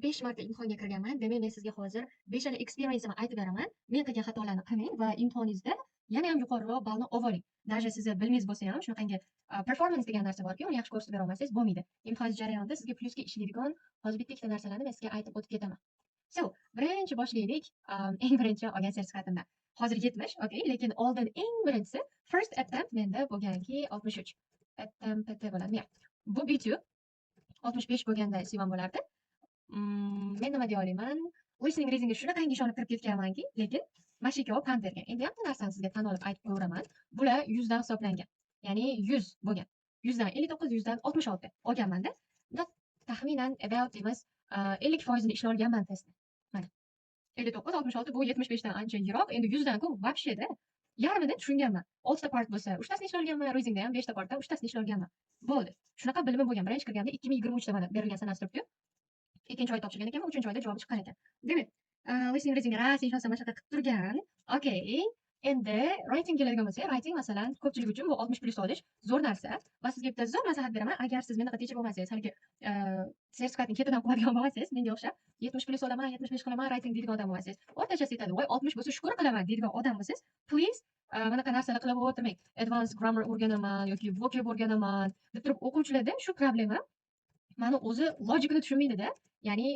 5 marta imtihonga kirganman. Demak, men sizga hozir beshala experience'imni aytib beraman. Men qilgan xatolarni qilmang va imtihoningizda yana ham yuqoriroq balni oling. Даже sizni bilmangiz bo'lsa ham shunaqangi performance degan narsa borki, uni yaxshi ko'rsatib bera olmasangiz bo'lmaydi. Imtihoningiz jarayonida sizga plyusga ishlaydigan hozir bitta ikkita narsalarni men sizga aytib o'tib ketaman. So, birinchi boshlaylik. Eng birinchi olgan sertifikatimdan. Hozir 70, okey, lekin oldin eng birinchisi first attempt menda bo'lganki 63. Attempt bo'ladimi? Bu B2 65 bo'lganda C1 bo'lardi. Men nima deya olaman? Listening readingga shunaqangi ishonib kirib ketganmanki, lekin mashika pand bergan. Endi ham narsani sizga tan olib aytib qo'yaveraman. Bular 100 dan hisoblangan. Ya'ni 100 bo'lgan. 100 dan 59, 100 dan 66 olganmanda. Taxminan about deymiz 50% ni ishlab olganman testni. Mana. 59, 66 bu 75 dan ancha yiroq. Endi 100 dan ku вообще-da yarmidan tushunganman. 6 ta part bo'lsa, 3 tasini ishlab olganman, readingda ham 5 ta partdan 3 tasini ishlab olganman. Bo'ldi. Shunaqa bilimim bo'lgan. Birinchi kirganda 2023 da mana berilgan sanasi turibdi. Ikkinchi oy topshirgan ekanman, uchinchi oyda javobi chiqqan ekan. Demak, listening readingga ras ishonsa mana shunaqa qilib turgan. Okey. Endi writing keladigan bo'lsa, writing masalan ko'pchilik uchun bu 60+ olish zo'r narsa va sizga bitta zo'r maslahat beraman. Agar siz menaqa teacher bo'lmasangiz, haligi sertifikatni ketidan qiladigan bo'lmasangiz, menga o'xshab 70+ olaman, 75 qilaman writing deydigan odam bo'lmasangiz, o'rtachasi yetadi. Voy 60 bo'lsa shukur qilaman deydigan odam bo'lsangiz, please bunaqa narsalar qilib o'tirmang. Advanced grammar o'rganaman yoki vocab o'rganaman deb turib o'quvchilarda shu problema mani o'zi logikani tushunmaydi-da. Ya'ni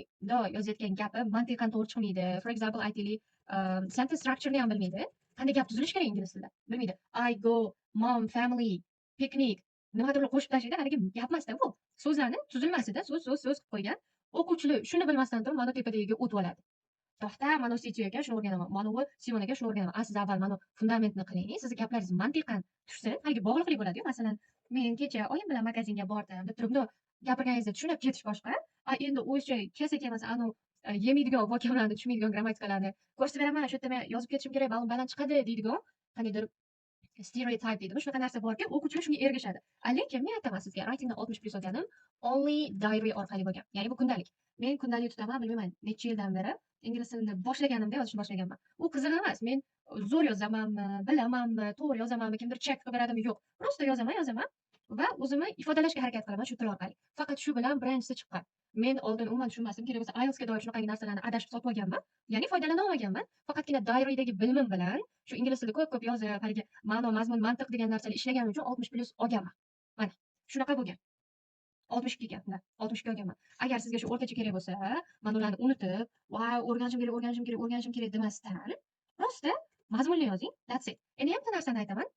yozayotgan gapi mantiqan to'g'ri chiqmaydi. For example, aytaylik, sentence structure ni ham bilmaydi. Qanday gap tuzilishi kerak ingliz tilida? Bilmaydi. I go, mom, family, picnic. Nimadir qo'shib tashlaydi. Haligi gap emas-da bu. So'zlarni tuzilmasida so'z qilib qo'ygan. O'quvchilar shuni bilmasdan turib mana tepadagiga o'tib oladi. To'xta, mana C2 ekan, shuni o'rganaman. Mana bu C1 ekan, shuni o'rganaman. Siz avval mana fundamentni qiling. Sizni gaplaringiz mantiqan tushsin. Haligi bog'liqlik bo'ladi-yu. Masalan, men kecha oyim bilan magazinga bordim deb turib, gapirganingizni tushunib ketish boshqa. Endi o'sha kelsa-kelmasa yemaydigan vocablarni, tushmaydigan grammatikalarni ko'rsatib beraman, shu yerda men yozib ketishim kerak, balon baland chiqadi deydigan qandaydir stereotype deydimi, shunaqa narsa borki, o'quvchilar shunga ergashadi. Lekin men aytaman sizga, writingda 60+ olganim only diary orqali bo'lgan. Ya'ni bu kundalik. Men kundalik tutaman, bilmayman, necha yildan beri ingliz tilini boshlaganimda yozishni boshlaganman. U qiziq emas. Men zo'r yozamanmi, bilamanmi, to'g'ri yozamanmi, kimdir check qilib beradimi? Yo'q. Prosta yozaman va o'zimni ifodalashga harakat qilaman shu til orqali. Faqat shu bilan birinchisi chiqqan. Men oldin umuman tushunmasdim, kerak bo'lsa IELTS ga doir shunaqangi narsalarni adashib sotib olganman. Ya'ni foydalana olmaganman. Faqatgina diary'dagi bilimim bilan shu ingliz tilida ko'p yozib, haligi ma'no, mazmun, mantiq degan narsalar ishlaganim uchun 60+ olganman. Mana shunaqa bo'lgan. 62 ga, 62 olganman. Agar sizga shu o'rtacha kerak bo'lsa, mana ularni unutib, "Voy, o'rganishim kerak" demasdan, prosta mazmunli yozing. That's it. Endi ham bitta narsani aytaman.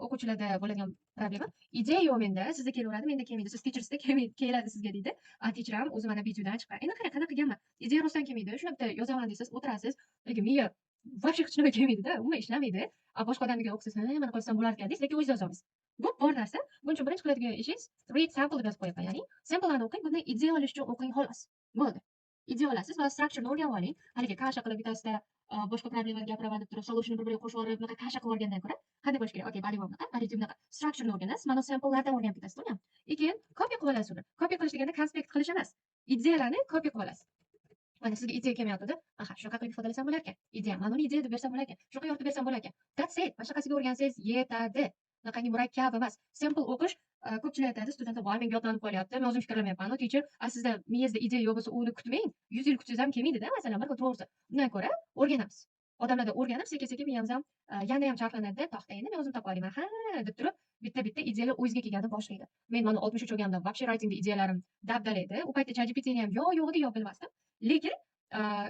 O'quvchilarda bo'ladigan problema. Ideya yo'q menda, sizda kelaveradi, menda kelmaydi. Siz teachersda keladi sizga deydi. Teacherim o'zi mana B2dan chiqqan. Endi qanaqa qilganman? Ideya rostdan kelmaydi. Shuni bitta yozaman deysiz, o'tirasiz, lekin miya вообще hech nima kelmaydi-da, umuman ishlamaydi. Boshqa odamga o'qisiz, mana qilsam bo'lar ekan deysiz, lekin o'zingiz yoza olmaysiz. Bu bor narsa. Buning uchun birinchi qiladigan ishingiz read sample deb yozib qo'yapman. Ya'ni samplelarni o'qing, bundan ideya olish uchun o'qing xolos. Bo'ldi. Ideya olasiz va structure'ni o'rganib oling. Haligi kasha qilib bittasida boshqa problemani gapiraman deb turib, solution'ni bir-biriga qo'shib olib, bunaqa kasha qilib o'rgangandan ko'ra, qanday bo'lish kerak? Okey, balivo bunaqa, balitiv bunaqa structure'ni o'rganasiz, mana sample'lardan o'rganib ketasiz, to'g'rimi? Keyin copy qilib olasiz uni. Copy qilish deganda konspekt qilish emas. Ideyalarni copy qilib olasiz. Mana sizga ideya kelmayapti-da. Aha, shunaqa qilib ifodalasam bo'lar ekan. Ideya, mana uni ideya deb bersam bo'lar ekan. Shunaqa yoritib bersam bo'lar ekan. That's it. Mana shunaqasiga o'rgansangiz yetadi. Bunaqangi murakkab emas. Simple o'qish, ko'pchilik aytadi, studentlar, "Voy, menga yodlanib qolyapti, men o'zim fikrlamayapman." Teacher, sizda miyangizda ideya yo'q bo'lsa, uni kutmang. 100 yil kutsangiz ham kelmaydi-da, masalan, bir xil to'g'risi. Bundan ko'ra o'rganamiz. Odamlarda o'rganib, sekin-sekin miyamiz ham yana ham charxlanadi-da, to'xta, endi men o'zim topib olayman. Ha, deb turib, bitta-bitta ideyalar o'zingizga kelganini boshlaydi. Men mana 63 olganimda вообще writingda ideyalarim dabdala edi. U paytda ChatGPT'ni ham yo'q edi, bilmasdim. Lekin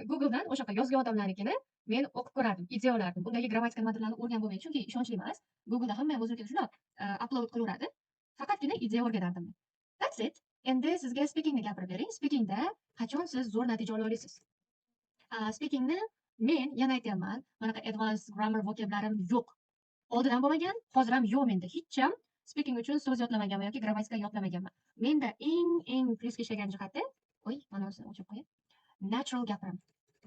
Google'dan o'shaqa yozgan odamlarnikini men o'qib ko'rardim, ideya olardim. Undagi grammatika nimalarni o'rganib bo'lmaydi, chunki ishonchli emas. Google'da hamma ham o'zinikini shundoq upload qilaveradi. Faqatgina ideya o'rganardim. That's it. Endi sizga speakingni gapirib bering. Speakingda qachon siz zo'r natija ola olasiz? Speakingni men yana aytayapman, bunaqa advanced grammar vocablarim yo'q. Oldidan bo'lmagan, hozir ham yo'q menda. Hech ham speaking uchun so'z yodlamaganman yoki grammatika yodlamaganman. Menda eng plyusga ishlagan jihati, mana o'zini o'chirib qo'ying. Natural gapirim.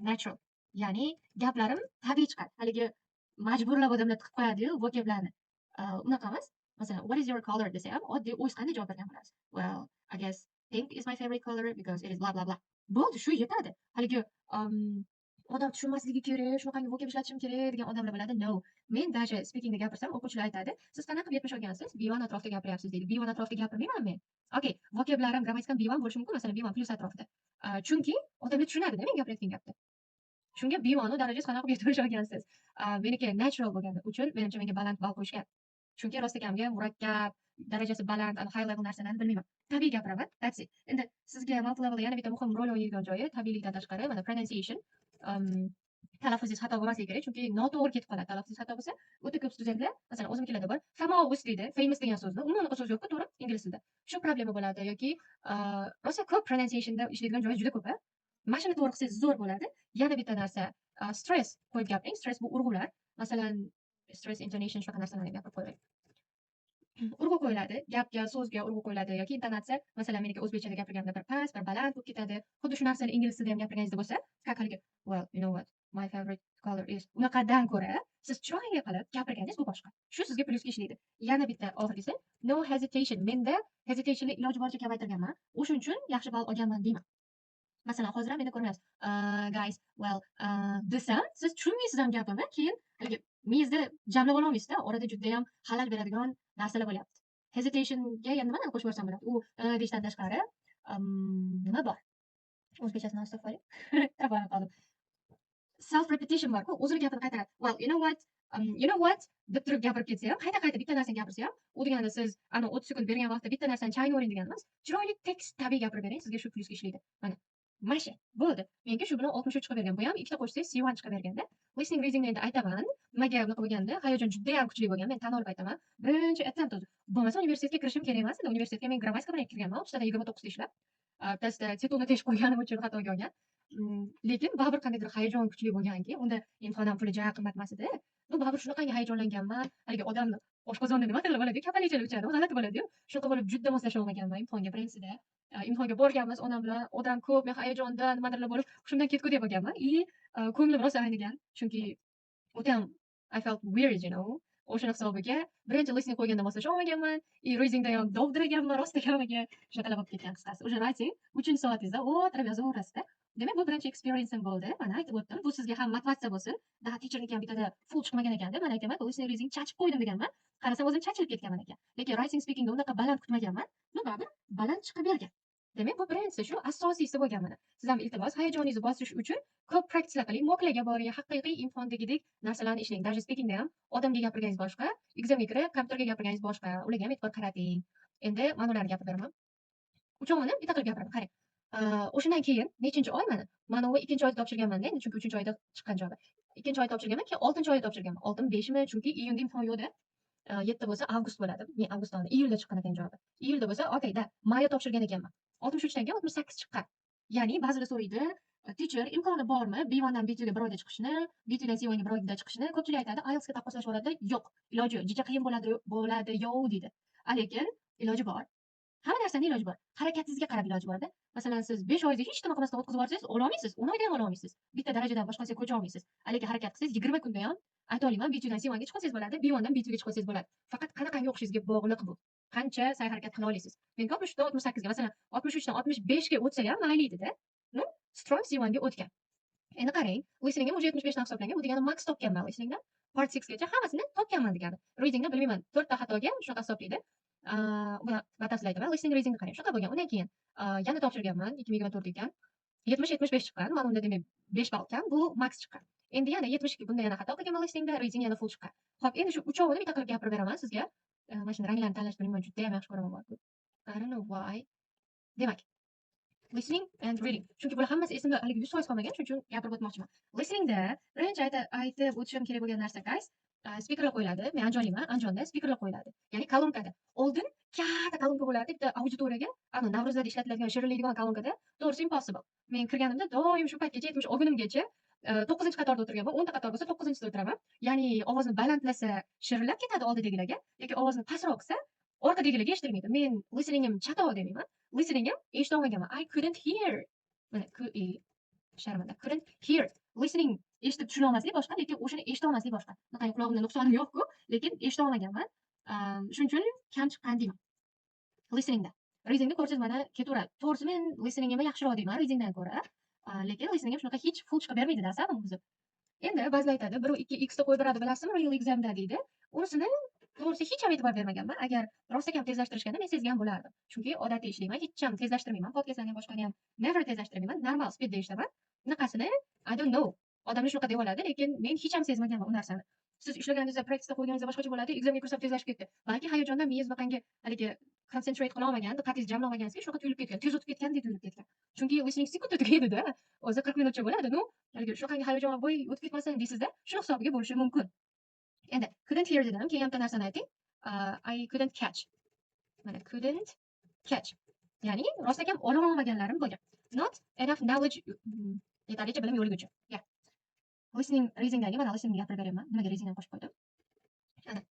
Natural. Ya'ni gaplarim tabiiy chiqadi. Haligi majburlab odamlar tiqib qo'yadi-yu vocablarni. Unaqa emas. Masalan, what is your color desam, oddiy o'z qanday javob bergan bo'lasiz? Well, I guess pink is my favorite color because it is blah blah blah. Bo'ldi, shu yetadi. Haligi odam tushunmasligi kerak, shunaqangi vocab ishlatishim kerak degan odamlar bo'ladi. No. Men даже speakingda gapirsam, o'quvchilar aytadi: "Siz qanaqa qilib yetmish olgansiz? B1 atrofida gapiryapsiz" deydi. B1 atrofida gapirmayman men. Okay, vocablarim, grammatikam B1 bo'lishi mumkin, masalan, B1 plus atrofida. Chunki odamlar tushunadi-da men gapirayotgan gapni. Shunga B1 darajasi qanaqa qilib yetmish olgansiz? Meniki natural bo'lgani uchun menimcha menga baland ball qo'yishgan. Chunki rostakamga murakkab, darajasi baland, high level narsalarni bilmayman. Tabiiy gapiraman. That's it. Endi sizga multi level yana bitta muhim rol o'ynaydigan joyi tabiiylikdan tashqari mana pronunciation. Talaffuzingiz xato bo'lmasligi kerak, chunki noto'g'ri ketib qoladi. Talaffuzingiz xato bo'lsa, o'ta ko'p studentlar, masalan, o'zimnikilarda bor, famous deydi, famous degan so'zni, umuman unaqa so'z yo'q-ku, to'g'ri, ingliz tilida. Shu problema bo'ladi yoki rosa ko'p pronunciationda ishlaydigan joyi juda ko'p-a. Mana shuni to'g'ri qilsangiz zo'r bo'ladi. Yana bitta narsa, stress qo'yib gapiring. Stress bu urg'ular. Masalan, stress intonation shunaqa narsalarni gapirib qo'ying. Urg'u qo'yiladi, gapga, so'zga urg'u qo'yiladi yoki intonatsiya, masalan, meniki o'zbekchada gapirganimda bir past, bir baland bo'lib ketadi. Xuddi shu narsani ingliz tilida ham gapirganingizda bo'lsa, как haligi well, you know what, my favorite color is unaqadan ko'ra siz chiroyli qilib gapirganingiz bu boshqa. Shu sizga plyusga ishlaydi. Yana bitta oxirgisi, no hesitation. Menda hesitation'ni iloji boricha kamaytirganman. O'shuning uchun yaxshi ball olganman deyman. Masalan, hozir ham meni ko'ryapsiz. Guys, well, desam, siz tushunmaysiz ham gapimni, keyin haligi miyangizda jamlab ololmaysizda, orada judayam xalal beradigan narsalar bo'lyapti. Hesitation'ga yana nimani qo'shib yuborsam bo'ladi? U deyishdan tashqari, nima bor? O'zbekchasini hozir topib olay. Topib qoldim. Self repetition bor-ku, o'zini gapini qaytaradi. Well, you know what deb turib gapirib ketsa ham, qayta bitta narsani gapirsa ham, u deganda siz ana 30 sekund bergan vaqtda bitta narsani chaynavering degani emas. Chiroyli tekst tabiiy gapirib bering, sizga shu plyusga ishlaydi. Mana Masha, bo'ldi. Menga shu bilan 63 chiqib bergan. Bu ham ikkita qo'shsangiz C1 chiqib berganda. Listening readingni endi aytaman. Nimaga bunaqa bo'lganda, hayajon juda ham kuchli bo'lgan. Men tan olib aytaman. Birinchi attempt o'zi. Bo'lmasa universitetga kirishim kerak emas edi. Universitetga men grammatika bilan kirganman. Uchtadan 29 ta ishlab. Testda titulni teshib qo'yganim uchun xatoga olgan. Lekin baribir qandaydir hayajon kuchli bo'lganki, unda imtihon ham puli ja qimmat emas edi. Bu baribir shunaqangi hayajonlanganman. Haligi odamni oshqozonda nima qilib oladi? Kapalichalik uchadi. G'alati bo'ladi-yu. Shunaqa bo'lib juda moslasha olmaganman imtihonga birinchisida. Imtihonga borganmiz onam bilan, odam ko'p, men hayajonda nimadirlar bo'lib hushimdan ketgudek bo'lganman. Ko'nglim rosa aynigan. Chunki o'ta ham I felt weird, you know. O'shani hisobiga birinchi listening qo'yganda moslasha olmaganman. Readingda ham dovdiraganman rostakamiga. Shunaqalar bo'lib ketgan qisqasi. O'sha writing 3-soatingizda o'tirib yozaverasizda. Demak, bu birinchi experience'im bo'ldi. Mana aytib o'tdim. Bu sizga ham motivatsiya bo'lsin. Daha teacherniki ham bittada full chiqmagan ekan deb, mana aytaman, listening reading chachib qo'ydim deganman. Qarasam o'zim chachilib ketganman ekan. Lekin writing speakingda unaqa baland kutmaganman. Bu baribir baland chiqib bergan. Demak, bu birinchisi shu asosiysi bo'lgan mana. Siz ham iltimos hayajoningizni bosish uchun ko'p praktika qiling, mo'klarga boring, haqiqiy imtihondagidek narsalarni ishlang. Даже speakingda ham odamga gapirganingiz boshqa, examga kirib kompyuterga gapirganingiz boshqa. Ularga ham e'tibor qarating. Endi mana ularni gapirib beraman. Uchovini bitta qilib gapiraman. Qarang. O'shandan keyin nechinchi oy mana u 2-oyda topshirganman-da, endi chunki 3-oyda chiqqan javobi. 2-oyda topshirganman, keyin 6-oyda topshirganman. 6-5mi? Chunki iyunda imtihon yo'q-da. 7 bo'lsa avgust bo'ladi. Men avgust oyida, iyulda chiqqan ekan javobi. Iyulda bo'lsa, okey-da, mayda topshirgan ekanman. 63 dan keyin 68 chiqqan. Ya'ni ba'zilar so'raydi, teacher imkoni bormi B1 dan B2 ga bir oyda chiqishni, B2 dan C1 ga bir oyda chiqishni? Ko'pchilik aytadi, IELTS ga taqqoslashib yo'q, iloji yo'q, juda qiyin bo'ladi yo'q deydi. Lekin iloji bor. Hamma narsaning iloji bor. Harakatingizga qarab iloji bor-da. Masalan, siz 5 oyda hech nima qilmasdan o'tkazib yuborsangiz, ololmaysiz. 10 oyda ham ololmaysiz. Bitta darajadan boshqasiga ko'cha olmaysiz. Lekin harakat qilsangiz 20 kunda ham ayta olaman, B2 dan C1 ga chiqsangiz bo'ladi, B1 dan B2 ga chiqsangiz bo'ladi. Faqat qanaqangi o'qishingizga bog'liq bu. Qancha sa'y harakat qila olasiz. Menga 63 dan 68 ga, masalan, 63 dan 65 ga o'tsa ham mayli edi-da. No, strong C1 ga o'tgan. Endi qarang, listeningim o'zi 75 dan hisoblangan. Bu degani max topganman listeningdan. Part 6 gacha hammasini topganman degani. Readingda bilmayman, 4 ta xatoga shunaqa hisoblaydi. Buni batafsil aytaman. Listening readingni qarang, shunaqa bo'lgan. Undan keyin yana topshirganman 2024 ekan. 70-75 chiqqan. Mana unda demak 5 ball kam, bu max chiqqan. Endi yana 72 bunda yana xato qilganman listeningda, reading yana full chiqqan. Xo'p, endi shu uchovini bitta qilib gapirib beraman sizga. Mana shuni ranglarni tanlashni bilmayman, juda ham yaxshi ko'raman bu. I don't know why. Demak, listening and reading. Chunki bular hammasi esimda haligi 100% qolmagan, shuning uchun gapirib o'tmoqchiman. Listeningda birinchi aytib o'tishim kerak bo'lgan narsa, guys, speakerlar qo'yiladi. Men Anjonliman, Anjonda speakerlar qo'yiladi. Ya'ni kolonkada. Oldin katta kolonka bo'lardi, bitta auditoriyaga, ana Navro'zda ishlatiladigan shirinlaydigan kolonkada. To'g'risi impossible. Men kirganimda doim shu paytgacha 70 olgunimgacha 9-qatorda o'tirganman. 10 ta qator bo'lsa 9-sida o'tiraman. Ya'ni ovozni balandlasa shirillab ketadi oldidagilarga, yoki ovozni pastroq qilsa orqadagilarga eshitilmaydi. Men listeningim chatoq demayman. Listeningim eshita olmaganman. I couldn't hear. Mana sharmanda. Couldn't hear. Listening eshitib tushuna olmaslik boshqa, lekin o'shani eshita olmaslik boshqa. Bunaqangi qulog'imda nuqsonim yo'q-ku, lekin eshita olmaganman. Shuning uchun kam chiqqan deyman. Listeningda. Readingni ko'rsangiz mana ketaveradi. To'g'risi men listeningimni yaxshiroq deyman readingdan ko'ra. lekin listening ham shunaqa hech full chiqib bermaydi-da asabim o'zi. Endi ba'zilar aytadi, 1 2 x da qo'yib beradi bilasizmi real examda deydi. Unisini to'g'risi hech ham e'tibor bermaganman. Agar rostakam tezlashtirishganda men sezgan bo'lardim. Chunki odatiy ishlayman, hech ham tezlashtirmayman. Podcastlarni ham boshqani ham never tezlashtirmayman. Normal speedda ishlaman. Bunaqasini I don't know. Odamlar shunaqa deb oladi, lekin men hech ham sezmaganman u narsani. Siz ishlaganingizda, practice'da qo'yganingizda boshqacha bo'ladi, examga ko'rsam tezlashib ketdi. Balki hayajondan miyangiz bunaqangi haligi concentrate qila olmagan, diqqatingizni jamlamaganingizga shunaqa tuyulib ketgan, tez o'tib ketgandek tuyulib ketgan. Chunki listening sekund tugaydi-da. O'zi 40 minutcha bo'ladi. No, haligi shunaqangi hayajon bo'y o'tib ketmasin deysizda, shuni hisobiga bo'lishi mumkin. Endi couldn't hear dedim, keyin bitta narsani ayting. I couldn't catch. Mana couldn't catch. Ya'ni rostakam ola olmaganlarim bo'lgan. Not enough knowledge, yetarlicha bilim yo'qligi uchun. Yeah. Listening readingdagi mana listeningni gapirib beraman. Nimaga readingni qo'shib qo'ydim? Ana.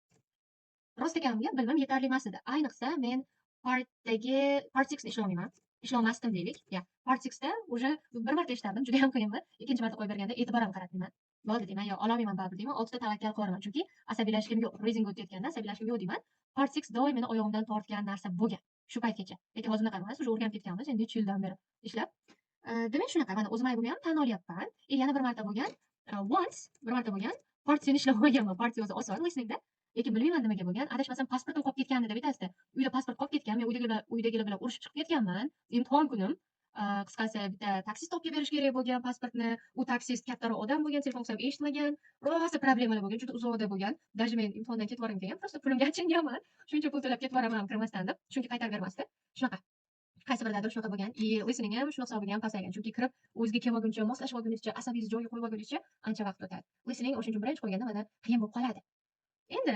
Rostakamga bilimim yetarli emas edi. Ayniqsa men part 6 ni ishlamasdim deylik. Ya, part 6 da уже bir marta eshitdim, juda ham qiyinmi. Ikkinchi marta qo'yib berganda e'tibor ham qaratmayman. Bo'ldi deyman, yo ololmayman baribir deyman. 6 ta tavakkal qilaman, chunki asabiylashligim yo'q. Reading o'tayotganda asabiylashligim yo'q deyman. Part 6 doim meni oyog'imdan tortgan narsa bo'lgan. Shu paytgacha. Lekin hozir unaqa emas, уже o'rganib ketganmiz. Endi 3 yildan beri ishlab. Demak shunaqa, mana o'zim aybimni ham tan olyapman. Yana bir marta bo'lgan, bir marta bo'lgan, part 2 ni ishlab olganman. Part 2 o'zi oson listeningda. Lekin bilmayman nimaga bo'lgan. Adashmasam pasportim qolib ketgandi deb aytasizda. Uyda pasport qolib ketgan, men uydagilar bilan urushib chiqib ketganman. Imtihon kunim. Qisqasi bitta taksist topib berish kerak bo'lgan pasportni. U taksist kattaroq odam bo'lgan, telefon qilsam eshitmagan. Rosa problemalar bo'lgan, juda uzoqda bo'lgan. Даже men imtihondan ketib borar ekan, просто pulimga achinganman. Shuncha pul to'lab ketib boraman kirmasdan deb. Chunki qaytarib bermasdi. Shunaqa. Qaysi birlardir shunaqa bo'lgan. Listening ham shunaqa hisobiga ham pasaygan. Chunki kirib o'ziga kelib olguncha, moslashib olguncha, asabingizni joyiga qo'yib olguncha ancha vaqt o'tadi. Listening o'shaning uchun birinchi qo'yganda mana qiyin bo'lib qoladi. Endi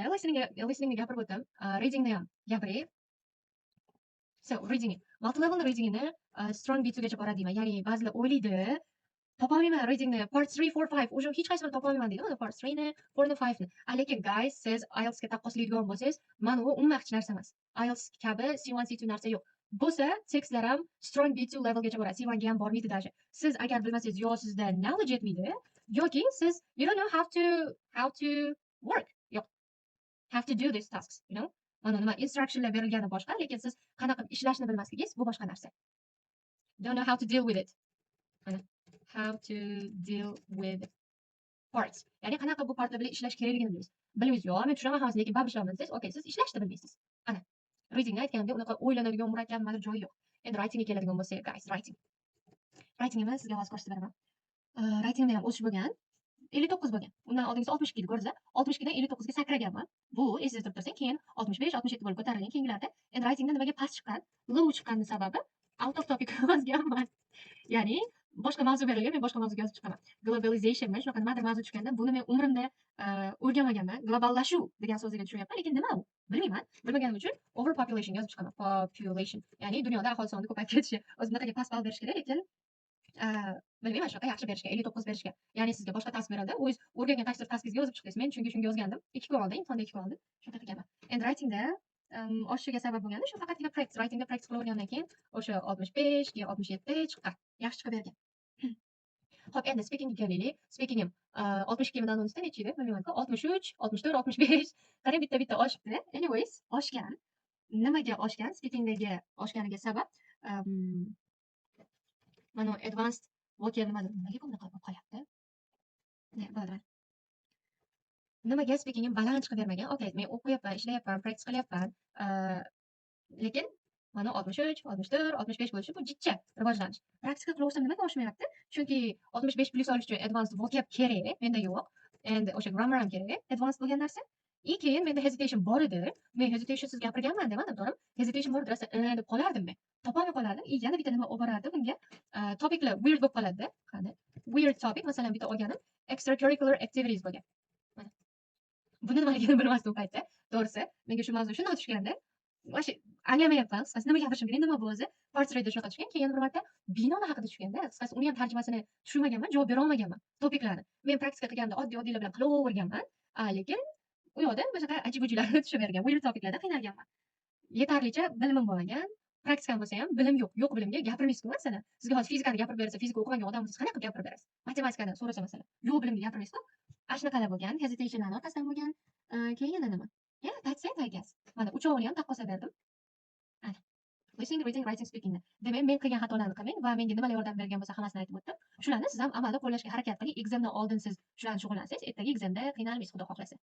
listeningni gapirib o'tdim. Readingni ham gapiray. So, reading. Multi-level readingni strong B2 gacha boradi deyman. Ya'ni ba'zilar o'ylaydi, topolmayman readingni part 3, 4, 5. O'sha hech qaysi birini topolmayman deydi. Mana part 3 ni, 4 ni, 5 ni. Lekin guys, siz IELTS ga taqqoslaydigan bo'lsangiz, mana u umuman hech narsa emas. IELTS kabi C1, C2 narsa yo'q. Bo'lsa, tekstlar ham strong B2 level gacha boradi. C1 ga ham bormaydi даже. Siz agar bilmasangiz, yo sizda knowledge yetmaydi, yoki siz you don't know how to work. Yo'q. Have to do these tasks, you know? Mana nima instructionlar berilgani boshqa, lekin siz qanaqa ishlashni bilmasligingiz bu boshqa narsa. Don't know how to deal with it. Mana how to deal with parts. Ya'ni qanaqa bu partlar bilan ishlash kerakligini bilmaysiz. Bilmaysiz, yo'q, men tushunaman hammasi, lekin baribir ishlamaysiz. Okay, siz ishlashni bilmaysiz. Ana. Readingni aytganda unaqa o'ylanadigan murakkab nimadir joyi yo'q. Endi writingga keladigan bo'lsak, guys, writing. Writingni sizga hozir ko'rsatib beraman. Writingda ham o'sish bo'lgan. 59 bo'lgan. Undan oldingisi 62 edi, ko'rdingizlar. 62 dan 59 ga sakraganman. Bu esingizda turib tursa, keyin 65, 67 bo'lib ko'tarilgan keyingilarda. Endi writingda nimaga past chiqqan? Low chiqqani sababi out of topic yozganman. Ya'ni boshqa mavzu berilgan, men boshqa mavzuga yozib chiqaman. Globalization men shunaqa nimadir mavzu chiqqanda, buni men umrimda o'rganmaganman. Globallashuv degan so'zga tushunyapman, lekin nima u? Bilmayman. Bilmaganim uchun overpopulation yozib chiqaman. Population. Ya'ni dunyoda aholi soni ko'payib ketishi. O'zi bunaqaga past ball berish kerak, lekin bilmayman, shunaqa yaxshi berishga, 59 berishga. Ya'ni sizga boshqa task berildi, o'zingiz o'rgangan taskingizga yozib chiqdingiz. Men chunki shunga yozgandim. 2 kun oldin, imtihonda 2 kun oldin shunaqa qilganman. Endi writingda oshishiga sabab bo'lganda shu faqatgina practice. Writingda practice qilib o'rgangandan keyin o'sha 65, keyin 67 chiqqan. Yaxshi chiqib bergan. Xo'p, endi speakingga kelaylik. Speakingim 62 dan undan necha edi? Bilmayman-ku. 63, 64, 65. Qarang, bitta oshibdi. Anyways, oshgan. Nimaga oshgan? Speakingdagi oshganiga sabab mana advanced vocal nimadir, nimaga bunaqa bo'lib qolyapti? Bo'ldi. Nimaga speakingim baland chiqib bermagan? Okay, men o'qiyapman, ishlayapman, practice qilyapman. Lekin mana 63, 64, 65 bo'lishi bu jichcha rivojlanish. Praktika qilaversam nimaga oshmayapti? Chunki 65 plus olish uchun advanced vocab kerak, menda yo'q. Endi o'sha grammar ham kerak, advanced bo'lgan narsa. Keyin menda hesitation bor edi. Men hesitationsiz gapirganman demadim, to'g'rimi? Hesitation bor edi, deb qolardim men. Topolmay qolardim. Yana bitta nima olib borardi bunga? Topiklar weird bo'lib qoladi. Qani? Weird topic, masalan, bitta olganim extracurricular activities bo'lgan. Mana. Buni nimaligini bilmasdim u paytda. To'g'risi, menga shu mavzu shunday tushganda, Vosh anglamayapman. Qisqasi nima gapirishim kerak, nima bu o'zi? Portretda shunaqa tushgan. Keyin bir marta binoni haqida tushganda, qisqasi uni ham tarjimasini tushunmaganman, javob bera olmaganman topiklarni. Men praktika qilganda oddiy-oddiylar bilan qilaverganman. Lekin u yoqda boshqa ajib-ujularni tushavergan. Weird topiklarda qiynalganman. Yetarlicha bilimim bo'lmagan. Praktikam bo'lsa ham bilim yo'q. Yo'q bilimga gapirmaysiz-ku masalan. Sizga hozir fizikani gapirib bersa, fizika o'qimagan odam siz qanaqa gapirib berasiz? Matematikani so'rasa masalan, yo'q bilimga gapirmaysiz-ku. Ashunaqalar bo'lgan, hesitationlar orqasidan bo'lgan. Keyin yana nima? Yeah, that's it, I guess. Mana uchovini ham taqqosa berdim. Ana. listening, reading, writing, speakingni. Demak, men qilgan xatolarni qilmang va menga nimalar yordam bergan bo'lsa hammasini aytib o'tdim. Shularni siz ham amalda qo'llashga harakat qiling. Ekzamdan oldin siz shularni shug'ullansangiz, ertaga ekzamda qiynalmaysiz, xudo xohlasa.